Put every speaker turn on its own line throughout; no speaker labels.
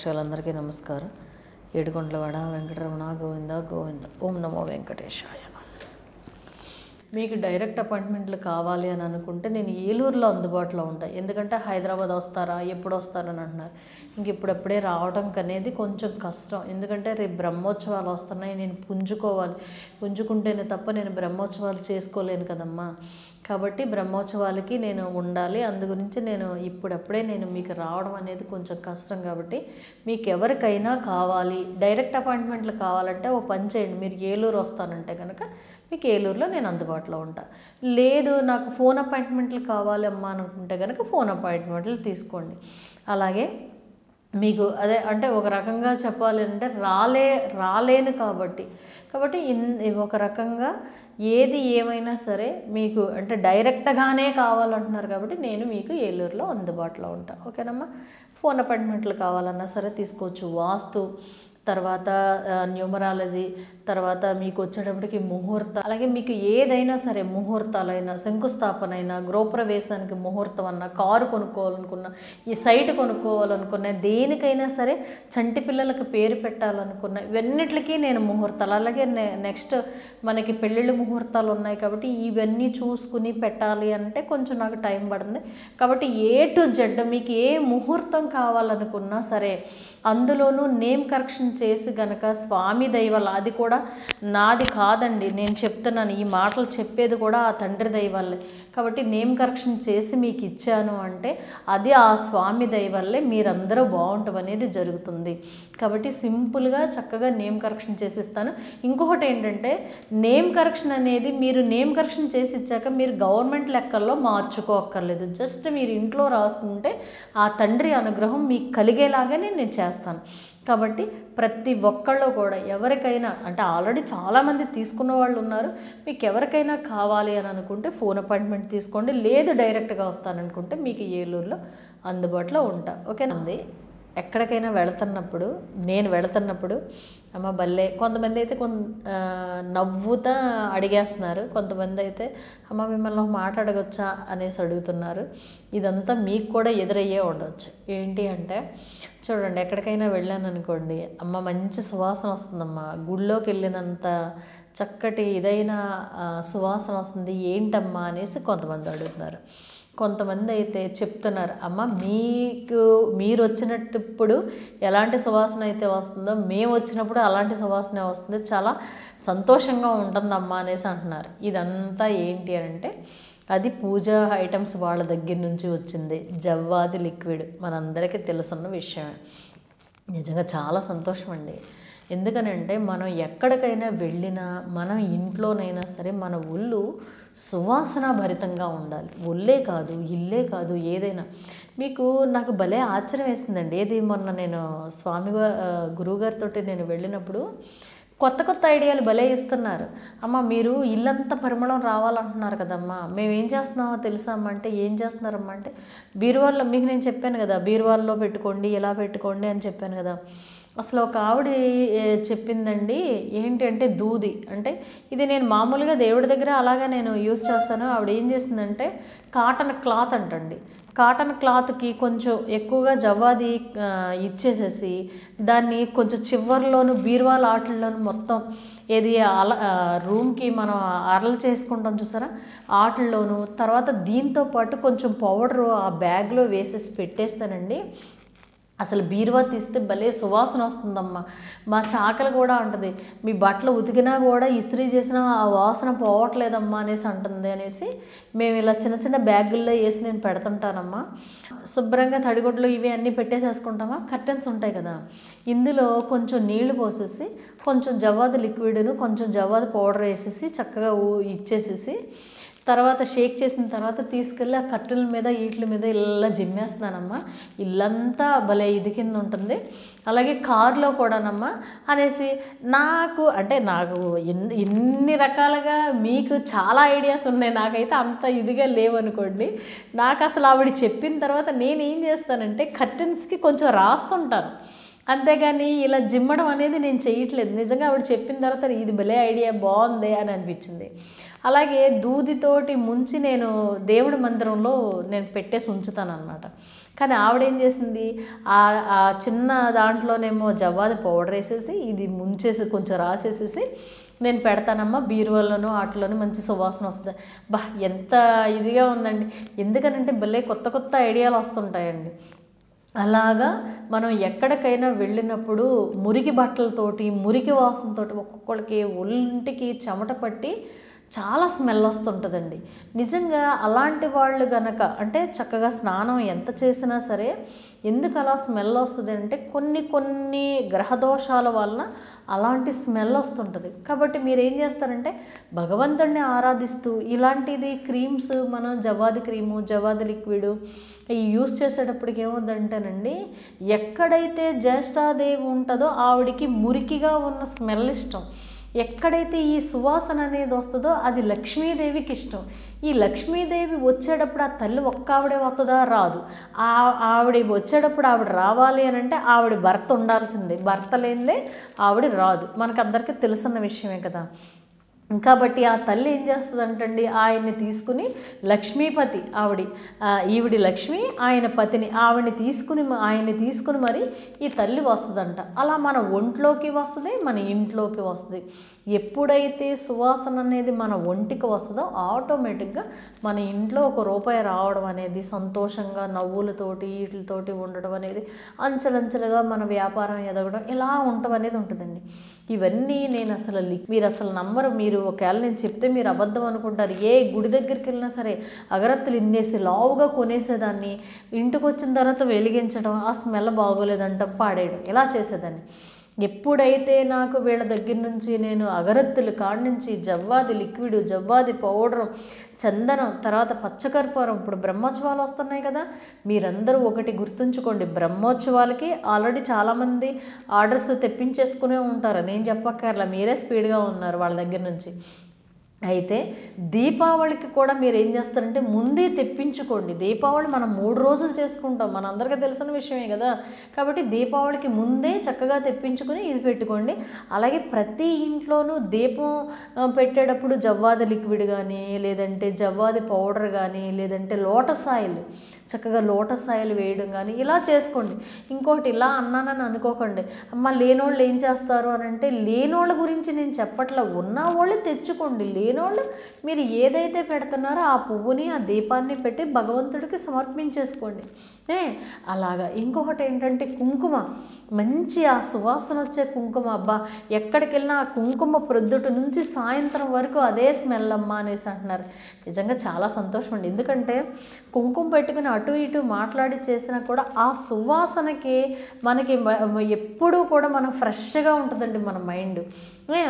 ప్రేక్షకులందరికీ నమస్కారం. ఏడుకొండలవాడ వెంకటరమణ గోవింద గోవింద. ఓం నమో వెంకటేశాయ. మీకు డైరెక్ట్ అపాయింట్మెంట్లు కావాలి అని అనుకుంటే నేను ఏలూరులో అందుబాటులో ఉంటాను. ఎందుకంటే హైదరాబాద్ వస్తారా, ఎప్పుడు వస్తారని అంటున్నారు. ఇంక ఇప్పుడప్పుడే రావడం అనేది కొంచెం కష్టం. ఎందుకంటే రేపు బ్రహ్మోత్సవాలు వస్తున్నాయి, నేను పుంజుకుంటేనే తప్ప నేను బ్రహ్మోత్సవాలు చేసుకోలేను కదమ్మా. కాబట్టి బ్రహ్మోత్సవాలకి నేను ఉండాలి. అందు గురించి నేను ఇప్పుడప్పుడే మీకు రావడం అనేది కొంచెం కష్టం. కాబట్టి మీకు ఎవరికైనా కావాలి, డైరెక్ట్ అపాయింట్మెంట్లు కావాలంటే ఓ పని చేయండి. మీరు ఏలూరు వస్తానంటే కనుక మీకు ఏలూరులో నేను అందుబాటులో ఉంటాను. లేదు నాకు ఫోన్ అపాయింట్మెంట్లు కావాలి అమ్మా అనుకుంటే కనుక ఫోన్ అపాయింట్మెంట్లు తీసుకోండి. అలాగే మీకు అదే అంటే ఒక రకంగా చెప్పాలి అంటే రాలేను కాబట్టి ఒక రకంగా ఏది ఏమైనా సరే మీకు అంటే డైరెక్ట్గానే కావాలంటున్నారు. కాబట్టి నేను మీకు ఏలూరులో అందుబాటులో ఉంటాను. ఓకేనమ్మా. ఫోన్ అపాయింట్మెంట్లు కావాలన్నా సరే తీసుకోవచ్చు. వాస్తు, తర్వాత న్యూమరాలజీ, తర్వాత మీకు వచ్చేటప్పటికి ముహూర్తం, అలాగే మీకు ఏదైనా సరే ముహూర్తాలైనా, శంకుస్థాపన అయినా, గృహప్రవేశానికి ముహూర్తం అన్నా, కారు కొనుక్కోవాలనుకున్నా, ఈ సైట్ కొనుక్కోవాలనుకున్నా, దేనికైనా సరే చంటి పిల్లలకు పేరు పెట్టాలనుకున్నా ఇవన్నిటికీ నేను ముహూర్తాలు, అలాగే నెక్స్ట్ మనకి పెళ్ళిళ్ళు ముహూర్తాలు ఉన్నాయి. కాబట్టి ఇవన్నీ చూసుకుని పెట్టాలి అంటే కొంచెం నాకు టైం పడుతుంది. కాబట్టి A to Z మీకు ఏ ముహూర్తం కావాలనుకున్నా సరే అందులోనూ నేమ్ కరెక్షన్ చేసి గనక స్వామి దయవల్ల, అది కూడా నాది కాదండి, నేను చెప్తున్నాను, ఈ మాటలు చెప్పేది కూడా ఆ తండ్రి దయవల్లే. కాబట్టి నేమ్ కరెక్షన్ చేసి మీకు ఇచ్చాను అంటే అది ఆ స్వామి దయవల్లే మీరందరూ బాగుంటాం అనేది జరుగుతుంది. కాబట్టి సింపుల్గా చక్కగా నేమ్ కరెక్షన్ చేసిస్తాను. ఇంకొకటి ఏంటంటే నేమ్ కరెక్షన్ అనేది మీరు నేమ్ కరెక్షన్ చేసి ఇచ్చాక మీరు గవర్నమెంట్ లెక్కల్లో మార్చుకోక్కర్లేదు. జస్ట్ మీరు ఇంట్లో రాసుకుంటే ఆ తండ్రి అనుగ్రహం మీకు కలిగేలాగానే నేను చేస్తాను. కాబట్టి ప్రతి ఒక్కళ్ళు కూడా ఎవరికైనా అంటే ఆల్రెడీ చాలామంది తీసుకున్న వాళ్ళు ఉన్నారు. మీకు ఎవరికైనా కావాలి అని అనుకుంటే ఫోన్ అపాయింట్మెంట్ తీసుకోండి. లేదు డైరెక్ట్గా వస్తాననుకుంటే మీకు ఏలూరులో అందుబాటులో ఉంటా. ఓకేనా. ఎక్కడికైనా నేను వెళుతున్నప్పుడు అమ్మ భలే, కొంతమంది అయితే నవ్వుతా అడిగేస్తున్నారు. కొంతమంది అయితే అమ్మ మిమ్మల్ని ఒక మాట అడగొచ్చా అనేసి అడుగుతున్నారు. ఇదంతా మీకు కూడా ఎదురయ్యే ఉండవచ్చు. ఏంటి అంటే చూడండి, ఎక్కడికైనా వెళ్ళాను అనుకోండి, అమ్మ మంచి సువాసన వస్తుందమ్మా, గుళ్ళోకి వెళ్ళినంత చక్కటి ఇదైనా సువాసన వస్తుంది, ఏంటమ్మా అనేసి కొంతమంది అడుగుతున్నారు. కొంతమంది అయితే చెప్తున్నారు, అమ్మ మీరు వచ్చినప్పుడు ఎలాంటి సువాసన అయితే వస్తుందో మేము వచ్చినప్పుడు అలాంటి సువాసన వస్తుంది, చాలా సంతోషంగా ఉంటుందమ్మా అనేసి అంటున్నారు. ఇదంతా ఏంటి అంటే అది పూజా ఐటమ్స్ వాళ్ళ దగ్గర నుంచి వచ్చింది. జవ్వాది లిక్విడ్ మనందరికీ తెలుసున్న విషయమే. నిజంగా చాలా సంతోషం అండి. ఎందుకనంటే మనం ఎక్కడికైనా వెళ్ళినా, మనం ఇంట్లోనైనా సరే మన ఒళ్ళు సువాసన భరితంగా ఉండాలి. ఒళ్ళే కాదు, ఇల్లే కాదు, ఏదైనా. నాకు భలే ఆశ్చర్యం వేసిందండి. ఏది మొన్న నేను గురువుగారితో నేను వెళ్ళినప్పుడు కొత్త ఐడియాలు భలే ఇస్తున్నారు. అమ్మ మీరు ఇల్లంతా పరిమళం రావాలంటున్నారు కదమ్మా, మేము ఏం చేస్తున్నామో తెలుసా అమ్మ అంటే, ఏం చేస్తున్నారమ్మా అంటే, బీరువాల్లో మీకు నేను చెప్పాను కదా, బీరువాల్లో పెట్టుకోండి, ఇలా పెట్టుకోండి అని చెప్పాను కదా. అసలు ఒక ఆవిడ చెప్పిందండి, ఏంటి అంటే దూది అంటే, ఇది నేను మామూలుగా దేవుడి దగ్గర అలాగా నేను యూజ్ చేస్తాను. ఆవిడ ఏం చేసిందంటే కాటన్ క్లాత్ అంటండి, కాటన్ క్లాత్కి కొంచెం ఎక్కువగా జవ్వాది ఇచ్చేసేసి దాన్ని కొంచెం చివర్లోను బీరువాల ఆటల్లోను మొత్తం ఏది రూమ్కి మనం అరలు చేసుకుంటాం చూసారా, ఆటల్లోను, తర్వాత దీంతో పాటు కొంచెం పౌడరు ఆ బ్యాగ్లో వేసేసి పెట్టేస్తానండి. అసలు బీరువా తీస్తే భలే సువాసన వస్తుందమ్మా. మా చాకలి కూడా అంటుంది, మీ బట్టలు ఉతికినా కూడా ఇస్త్రీ చేసినా ఆ వాసన పోవట్లేదమ్మా అనేసి అంటుంది. అనేసి మేము ఇలా చిన్న చిన్న బ్యాగుల్లో వేసి నేను పెడుతుంటానమ్మా. శుభ్రంగా తడిగుడ్లు ఇవి అన్నీ పెట్టేసేసుకుంటామా. కర్టెన్స్ ఉంటాయి కదా, ఇందులో కొంచెం నీళ్లు పోసేసి కొంచెం జవ్వాది లిక్విడ్ను కొంచెం జవ్వాది పౌడర్ వేసేసి చక్కగా ఇచ్చేసేసి తర్వాత షేక్ చేసిన తర్వాత తీసుకెళ్ళి ఆ కట్టెల మీద వీటి మీద ఇలా జిమ్మేస్తున్నానమ్మా. ఇల్లంతా భలే ఇది కింద ఉంటుంది. అలాగే కారులో కూడానమ్మా అనేసి నాకు ఇన్ని రకాలుగా మీకు చాలా ఐడియాస్ ఉన్నాయి, నాకైతే అంత ఇదిగా లేవనుకోండి. నాకు అసలు ఆవిడ చెప్పిన తర్వాత నేనేం చేస్తానంటే కర్టెన్స్కి కొంచెం రాస్తుంటాను, అంతేగాని ఇలా జిమ్మడం అనేది నేను చేయట్లేదు. నిజంగా ఆవిడ చెప్పిన తర్వాత ఇది భలే ఐడియా, బాగుంది అని అనిపించింది. అలాగే దూదితోటి ముంచి నేను దేవుడి మందిరంలో నేను పెట్టేసి ఉంచుతాను అనమాట. కానీ ఆవిడేం చేసింది, ఆ చిన్న దాంట్లోనేమో జవ్వాది పౌడర్ వేసేసి ఇది ముంచేసి కొంచెం రాసేసేసి నేను పెడతానమ్మా బీరువాల్లోనూ వాటిలోనూ మంచి సువాసన వస్తుంది. బా ఎంత ఇదిగా ఉందండి. ఎందుకనంటే భలే కొత్త కొత్త ఐడియాలు వస్తుంటాయండి. అలాగా మనం ఎక్కడికైనా వెళ్ళినప్పుడు మురికి బట్టలతోటి మురికి వాసనతోటి ఒక్కొక్కరికి ఒంటికి చెమట పట్టి చాలా స్మెల్ వస్తుంటుందండి. నిజంగా అలాంటి వాళ్ళు గనక అంటే చక్కగా స్నానం ఎంత చేసినా సరే ఎందుకు అలా స్మెల్ వస్తుంది అంటే కొన్ని గ్రహదోషాల వలన అలాంటి స్మెల్ వస్తుంటుంది. కాబట్టి మీరు ఏం చేస్తారంటే భగవంతుడిని ఆరాధిస్తూ ఇలాంటిది క్రీమ్స్ మనం జవ్వాది క్రీము జవ్వాది లిక్విడ్ ఇవి యూస్ చేసేటప్పటికి ఏముందంటేనండి, ఎక్కడైతే జ్యేష్ఠాదేవి ఉంటుందో ఆవిడికి మురికిగా ఉన్న స్మెల్ ఇష్టం. ఎక్కడైతే ఈ సువాసన అనేది వస్తుందో అది లక్ష్మీదేవికి ఇష్టం. ఈ లక్ష్మీదేవి వచ్చేటప్పుడు ఆ తల్లి ఒక్క ఆవిడే వస్తుందా? రాదు. ఆవిడ వచ్చేటప్పుడు ఆవిడ రావాలి అని అంటే ఆవిడ భర్త ఉండాల్సిందే. భర్త లేనిదే ఆవిడ రాదు. మనకందరికీ తెలుసున్న విషయమే కదా. కాబట్టి ఆ తల్లి ఏం చేస్తుందంటండి, ఆయన్ని తీసుకుని లక్ష్మీపతి ఈవిడి లక్ష్మి ఆయన పతిని ఆయన్ని తీసుకుని మరి ఈ తల్లి వస్తుందంట. అలా మన ఒంట్లోకి వస్తుంది, మన ఇంట్లోకి వస్తుంది. ఎప్పుడైతే సువాసన అనేది మన ఒంటికి వస్తుందో ఆటోమేటిక్గా మన ఇంట్లో ₹1 రావడం అనేది, సంతోషంగా నవ్వులతోటి వీటితోటి ఉండడం అనేది, అంచెలంచెలుగా మన వ్యాపారం ఎదగడం ఇలా ఉండటం అనేది ఉంటుందండి. ఇవన్నీ నేను మీరు అసలు నమ్మరు. మీరు ఒకవేళ నేను చెప్తే మీరు అబద్ధం అనుకుంటారు. ఏ గుడి దగ్గరికి వెళ్ళినా సరే అగరత్తులు ఇన్నేసి లావుగా కొనేసేదాన్ని, ఇంటికి వచ్చిన తర్వాత వెలిగించడం, ఆ స్మెల్ బాగోలేదంటాం, పాడేయడం, ఇలా చేసేదాన్ని. ఎప్పుడైతే నాకు వీళ్ళ దగ్గర నుంచి నేను అగరత్తులు కాడి నుంచి జవ్వాది లిక్విడ్, జవ్వాది పౌడరు, చందనం, తర్వాత పచ్చకర్పూరం, ఇప్పుడు బ్రహ్మోత్సవాలు వస్తున్నాయి కదా, మీరందరూ ఒకటి గుర్తుంచుకోండి. బ్రహ్మోత్సవాలకి ఆల్రెడీ చాలామంది ఆర్డర్స్ తెప్పించేసుకునే ఉంటారు, నేను చెప్పక్కర్లా, మీరే స్పీడ్గా ఉన్నారు వాళ్ళ దగ్గర నుంచి. అయితే దీపావళికి కూడా మీరు ఏం చేస్తారంటే ముందే తెప్పించుకోండి. దీపావళి మనం 3 రోజులు చేసుకుంటాం, మనందరికీ తెలిసిన విషయమే కదా. కాబట్టి దీపావళికి ముందే చక్కగా తెప్పించుకొని ఇది పెట్టుకోండి. అలాగే ప్రతి ఇంట్లోనూ దీపం పెట్టేటప్పుడు జవ్వాది లిక్విడ్ కానీ, లేదంటే జవ్వాది పౌడర్ కానీ, లేదంటే లోటస్ ఆయిల్, చక్కగా లోటస్ ఆయిల్ వేయడం కానీ ఇలా చేసుకోండి. ఇంకోటి ఇలా అన్నానని అనుకోకండి, అమ్మ లేనోళ్ళు ఏం చేస్తారు అని అంటే, లేనోళ్ళ గురించి నేను చెప్పట్లా, ఉన్నవాళ్ళు తెచ్చుకోండి. లేనోళ్ళు మీరు ఏదైతే పెడుతున్నారో ఆ పువ్వుని ఆ దీపాన్ని పెట్టి భగవంతుడికి సమర్పించేసుకోండి. అలాగా ఇంకొకటి ఏంటంటే కుంకుమ, మంచి ఆ సువాసన వచ్చే కుంకుమ. అబ్బా ఎక్కడికి వెళ్ళినా ఆ కుంకుమ ప్రొద్దుటి నుంచి సాయంత్రం వరకు అదే స్మెల్ అమ్మ అనేసి అంటున్నారు. నిజంగా చాలా సంతోషం అండి. ఎందుకంటే కుంకుమ పెట్టుకుని అటు ఇటు మాట్లాడి చేసినా కూడా ఆ సువాసనకి మనకి ఎప్పుడూ కూడా మనం ఫ్రెష్గా ఉంటుందండి మన మైండ్.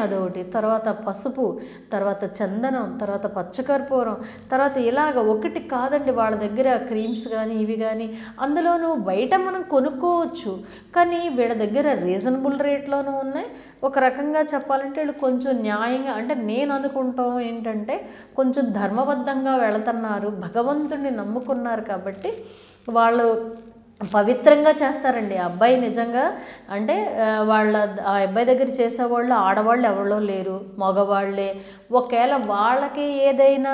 అదొకటి. తర్వాత పసుపు, తర్వాత చందనం, తర్వాత పచ్చకర్పూరం, తర్వాత ఇలాగ ఒకటి కాదండి వాళ్ళ దగ్గర క్రీమ్స్ కానీ ఇవి కానీ, అందులోనూ బయట మనం కొనుక్కోవచ్చు, కానీ వీళ్ళ దగ్గర రీజనబుల్ రేట్లోనూ ఉన్నాయి. ఒక రకంగా చెప్పాలంటే వీళ్ళు కొంచెం న్యాయంగా, అంటే నేను అనుకుంటాం ఏంటంటే కొంచెం ధర్మబద్ధంగా వెళుతున్నారు, భగవంతుడిని నమ్ముకున్నారు కాబట్టి వాళ్ళు పవిత్రంగా చేస్తారండి. ఆ అబ్బాయి నిజంగా అంటే ఆ అబ్బాయి దగ్గర చేసేవాళ్ళు ఆడవాళ్ళు ఎవరో లేరు, మగవాళ్ళే. ఒకవేళ వాళ్ళకి ఏదైనా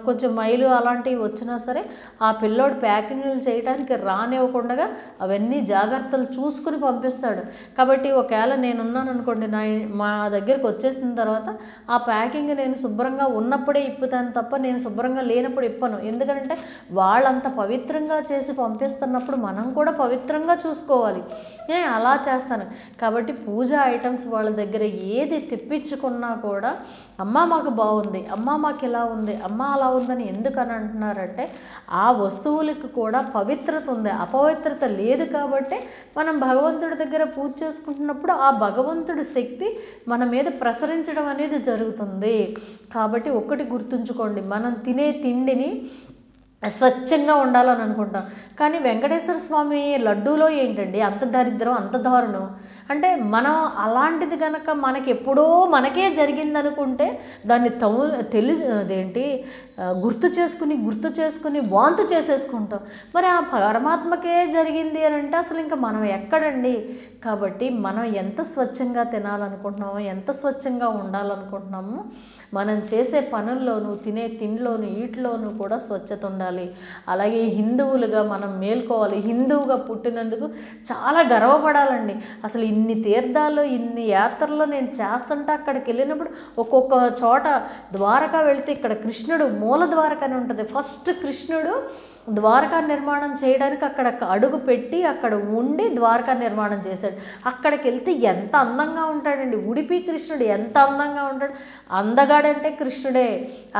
కొంచెం మైలు అలాంటివి వచ్చినా సరే ఆ పిల్లోడు ప్యాకింగ్లు చేయడానికి రానివ్వకుండా అవన్నీ జాగ్రత్తలు చూసుకుని పంపిస్తాడు. కాబట్టి ఒకవేళ నేనున్నాను అనుకోండి, మా దగ్గరికి వచ్చేసిన తర్వాత ఆ ప్యాకింగ్ నేను శుభ్రంగా ఉన్నప్పుడే ఇప్పుతాను తప్ప నేను శుభ్రంగా లేనప్పుడు ఇప్పను. ఎందుకంటే వాళ్ళంత పవిత్రంగా చేసి పంపిస్తున్నప్పుడు మనం కూడా పవిత్రంగా చూసుకోవాలి. అలా చేస్తాను. కాబట్టి పూజా ఐటమ్స్ వాళ్ళ దగ్గర ఏది తెప్పించుకున్నా కూడా అమ్మ మాకు బాగుంది, అమ్మ మాకు ఇలా ఉంది, అమ్మ అలా ఉందని ఎందుకని అంటున్నారంటే ఆ వస్తువులకు కూడా పవిత్రత ఉంది, అపవిత్రత లేదు. కాబట్టి మనం భగవంతుడి దగ్గర పూజ చేసుకుంటున్నప్పుడు ఆ భగవంతుడి శక్తి మన మీద ప్రసరించడం అనేది జరుగుతుంది. కాబట్టి ఒకటి గుర్తుంచుకోండి, మనం తినే తిండిని స్వచ్ఛంగా ఉండాలని అనుకుంటాం, కానీ వెంకటేశ్వర స్వామి లడ్డూలో ఏంటండి అంత దరిద్రం, అంత దారుణం. అంటే మనం అలాంటిది కనుక మనకి ఎప్పుడో మనకే జరిగిందనుకుంటే దాన్ని అదేంటి గుర్తు చేసుకుని వాంతు చేసేసుకుంటాం. మరి ఆ పరమాత్మకే జరిగింది అని అంటే అసలు ఇంకా మనం ఎక్కడండి? కాబట్టి మనం ఎంత స్వచ్ఛంగా తినాలనుకుంటున్నామో, ఎంత స్వచ్ఛంగా ఉండాలనుకుంటున్నామో, మనం చేసే పనుల్లోనూ, తినే తిండిలోనూ, వీటిలోనూ కూడా స్వచ్ఛత ఉండాలి. అలాగే హిందువులుగా మనం మేల్కోవాలి. హిందువుగా పుట్టినందుకు చాలా గర్వపడాలండి. అసలు ఇన్ని తీర్థాలు, ఇన్ని యాత్రలు నేను చేస్తుంటే అక్కడికి వెళ్ళినప్పుడు ఒక్కొక్క చోట ద్వారకా వెళితే ఇక్కడ కృష్ణుడు మూల ద్వారక అని ఉంటుంది. ఫస్ట్ కృష్ణుడు ద్వారకా నిర్మాణం చేయడానికి అక్కడ అడుగు పెట్టి అక్కడ ఉండి ద్వారకా నిర్మాణం చేశాడు. అక్కడికి వెళ్తే ఎంత అందంగా ఉంటాడండి. ఉడిపి కృష్ణుడు ఎంత అందంగా ఉంటాడు. అందగాడంటే కృష్ణుడే.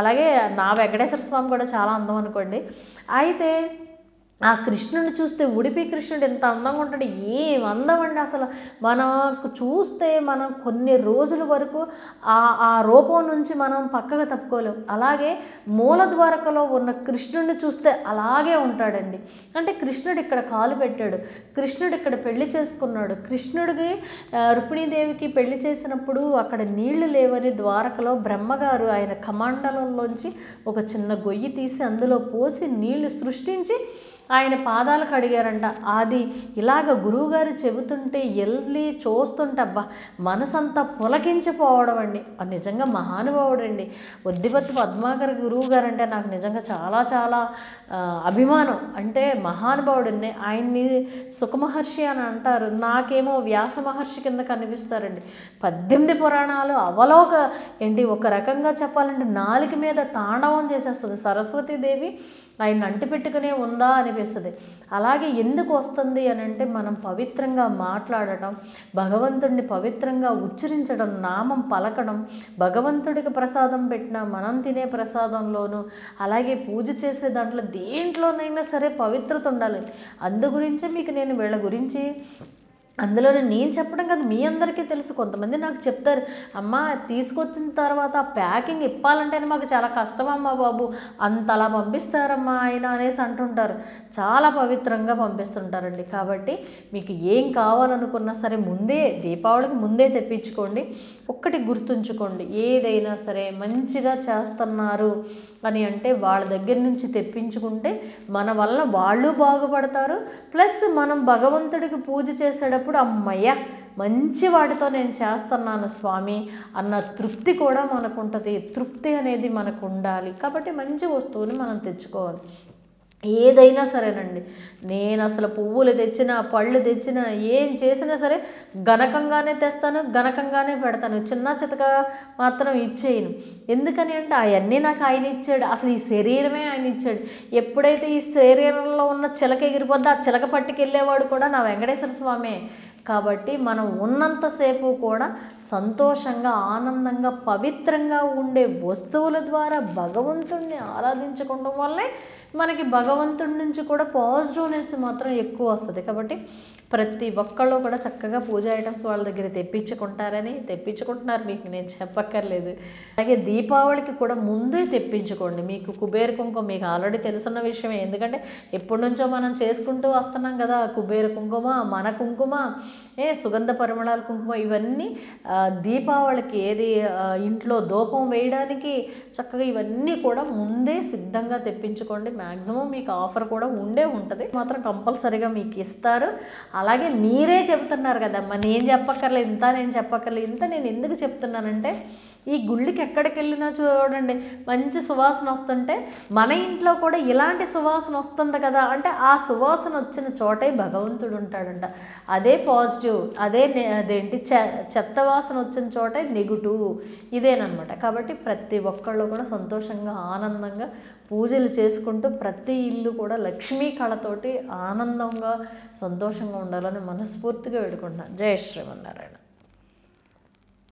అలాగే నా వెంకటేశ్వర స్వామి కూడా చాలా అందం అనుకోండి. అయితే ఆ కృష్ణుని చూస్తే ఉడిపి కృష్ణుడు ఎంత అందంగా ఉంటాడు. ఏం అందం అండి అసలు. మనకు చూస్తే మనం కొన్ని రోజుల వరకు ఆ రూపం నుంచి మనం పక్కగా తప్పుకోలేం. అలాగే మూల ద్వారకలో ఉన్న కృష్ణుడిని చూస్తే అలాగే ఉంటాడండి. అంటే కృష్ణుడు ఇక్కడ కాలు పెట్టాడు, కృష్ణుడు ఇక్కడ పెళ్లి చేసుకున్నాడు. కృష్ణుడికి రుక్మిణీదేవికి పెళ్లి చేసినప్పుడు అక్కడ నీళ్లు లేవని ద్వారకలో బ్రహ్మగారు ఆయన కమండలంలోంచి ఒక చిన్న గొయ్యి తీసి అందులో పోసి నీళ్లు సృష్టించి ఆయన పాదాలకు అడిగారంట. అది ఇలాగ గురువుగారు చెబుతుంటే వెళ్ళి చూస్తుంటే అబ్బా మనసంతా పులకించిపోవడం అండి. నిజంగా మహానుభావుడండి. వద్దిపత్తి పద్మాకర్ గురువు గారు అంటే నాకు నిజంగా చాలా చాలా అభిమానం. అంటే మహానుభావుడిని. ఆయన్ని సుఖమహర్షి అని అంటారు, నాకేమో వ్యాస మహర్షి కింద కనిపిస్తారండి. 18 పురాణాలు ఒక రకంగా చెప్పాలంటే నాలుక మీద తాండవం చేసేస్తుంది. సరస్వతీదేవి ఆయన అంటిపెట్టుకునే ఉందా అనిపిస్తుంది. అలాగే ఎందుకు వస్తుంది అని అంటే మనం పవిత్రంగా మాట్లాడటం, భగవంతుడిని పవిత్రంగా ఉచ్చరించడం, నామం పలకడం, భగవంతుడికి ప్రసాదం పెట్టిన మనం తినే ప్రసాదంలోనూ, అలాగే పూజ చేసే దాంట్లో దేంట్లోనైనా సరే పవిత్రత ఉండాలి. అందు గురించే మీకు నేను వీళ్ళ గురించి అందులోనే నేను చెప్పడం కాదు, మీ అందరికీ తెలుసు. కొంతమంది నాకు చెప్తారు, అమ్మ తీసుకొచ్చిన తర్వాత ప్యాకింగ్ ఇప్పాలంటేనే మాకు చాలా కష్టమమ్మా బాబు, అంతలా పంపిస్తారమ్మా ఆయన అనేసి అంటుంటారు. చాలా పవిత్రంగా పంపిస్తుంటారండి. కాబట్టి మీకు ఏం కావాలనుకున్నా సరే ముందే దీపావళికి ముందే తెప్పించుకోండి. ఒక్కటి గుర్తుంచుకోండి, ఏదైనా సరే మంచిగా చేస్తున్నారు అని అంటే వాళ్ళ దగ్గర నుంచి తెప్పించుకుంటే మన వల్ల వాళ్ళు బాగుపడతారు. ప్లస్ మనం భగవంతుడికి పూజ చేసేటప్పుడు అమ్మయ్య మంచి వాటితో నేను చేస్తున్నాను స్వామి అన్న తృప్తి కూడా మనకు ఉంటుంది. తృప్తి అనేది మనకు ఉండాలి. కాబట్టి మంచి వస్తువుని మనం తెచ్చుకోవాలి. ఏదైనా సరేనండి. నేను అసలు పువ్వులు తెచ్చినా, పళ్ళు తెచ్చినా, ఏం చేసినా సరే గణకంగానే తెస్తాను, గణకంగానే పెడతాను. చిన్న చితక మాత్రం ఇచ్చేయను. ఎందుకని అంటే అవన్నీ నాకు ఆయన ఇచ్చాడు. అసలు ఈ శరీరమే ఆయన ఇచ్చాడు. ఎప్పుడైతే ఈ శరీరంలో ఉన్న చిలక ఎగిరిపోద్దో ఆ చిలక పట్టుకెళ్ళేవాడు కూడా నా వెంకటేశ్వర స్వామే. కాబట్టి మనం ఉన్నంతసేపు కూడా సంతోషంగా, ఆనందంగా, పవిత్రంగా ఉండే వస్తువుల ద్వారా భగవంతుడిని ఆరాధించుకోవడం వల్లే మనకి భగవంతుడి నుంచి కూడా పాజిటివ్నెస్ మాత్రం ఎక్కువ వస్తుంది. కాబట్టి ప్రతి ఒక్కళ్ళు కూడా చక్కగా పూజ ఐటమ్స్ వాళ్ళ దగ్గర తెప్పించుకుంటున్నారు, మీకు నేను చెప్పక్కర్లేదు. అలాగే దీపావళికి కూడా ముందే తెప్పించుకోండి. మీకు కుబేర కుంకుమ మీకు ఆల్రెడీ తెలిసిన విషయమే. ఎందుకంటే ఎప్పటి నుంచో మనం చేసుకుంటూ వస్తున్నాం కదా. కుబేర కుంకుమ, మన కుంకుమ, సుగంధ పరిమళాల కుంకుమ, ఇవన్నీ దీపావళికి ఇంట్లో ధూపం వేయడానికి చక్కగా ఇవన్నీ కూడా ముందే సిద్ధంగా తెప్పించుకోండి. మ్యాక్సిమం మీకు ఆఫర్ కూడా ఉంటుంది, మాత్రం కంపల్సరీగా మీకు ఇస్తారు. అలాగే మీరే చెప్తున్నారు కదమ్మా, నేను చెప్పక్కర్లేదు ఇంత నేను ఎందుకు చెప్తున్నానంటే ఈ గుళ్ళకి ఎక్కడికి వెళ్ళినా చూడండి మంచి సువాసన వస్తుంటే మన ఇంట్లో కూడా ఇలాంటి సువాసన వస్తుంది కదా అంటే ఆ సువాసన వచ్చిన చోటే భగవంతుడు ఉంటాడంట. అదే పాజిటివ్, అదేంటి చెత్త వాసన వచ్చిన చోటే నెగిటివ్, ఇదేనమాట. కాబట్టి ప్రతి ఒక్కళ్ళు కూడా సంతోషంగా, ఆనందంగా పూజలు చేసుకుంటూ ప్రతి ఇల్లు కూడా లక్ష్మీ కళతోటి ఆనందంగా, సంతోషంగా ఉండాలని మనస్ఫూర్తిగా వేడుకుంటున్నాను. జై శ్రీమన్నారాయణ.